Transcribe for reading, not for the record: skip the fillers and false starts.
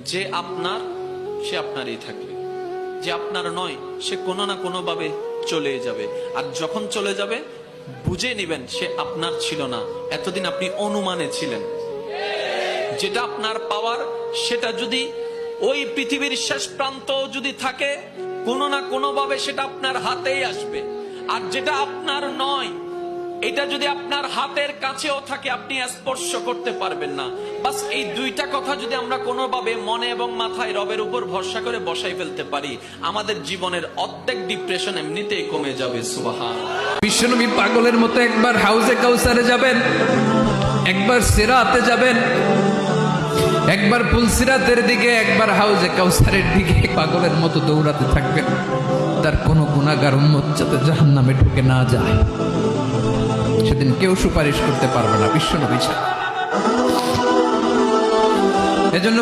যে আপনার সে আপনারই থাকবে, যে আপনার নয় সে কোনো না কোনো ভাবে চলে যাবে। আর যখন চলে যাবে বুঝে নিবেন সে আপনার ছিল না, এতদিন আপনি অনুমানে ছিলেন। যেটা আপনার পাওয়ার সেটা যদি ওই পৃথিবীর শেষ প্রান্ত যদি থাকে, কোনো না কোনো ভাবে সেটা আপনার হাতেই আসবে। আর যেটা আপনার নয়, এটা যদি আপনার হাতের কাছেও থাকে আপনি স্পর্শ করতে পারবেন না। বাস এই দুইটা কথা যদি আমরা কোনোভাবে মনে এবং মাথায় রবের উপর ভরসা করে বসাই ফেলতে পারি, আমাদের জীবনের অর্ধেক ডিপ্রেশন এমনিতেই কমে যাবে। সুবহানাল্লাহ। বিশ্বনবী পাগলের মতো একবার হাউজে কাউসারে যাবেন, একবার সিরাতে যাবেন, একবার পুলসিরাতের দিকে, একবার হাউজে কাউসারের দিকে পাগলের মতো দৌড়াতে থাকবেন। তার কোনো গুনাহগার উম্মত যাতে জাহান্নামে ঢুকে না যায়, সেদিন কেউ সুপারিশ করতে পারবে না বিশ্বনবী ছাড়া। এজন্য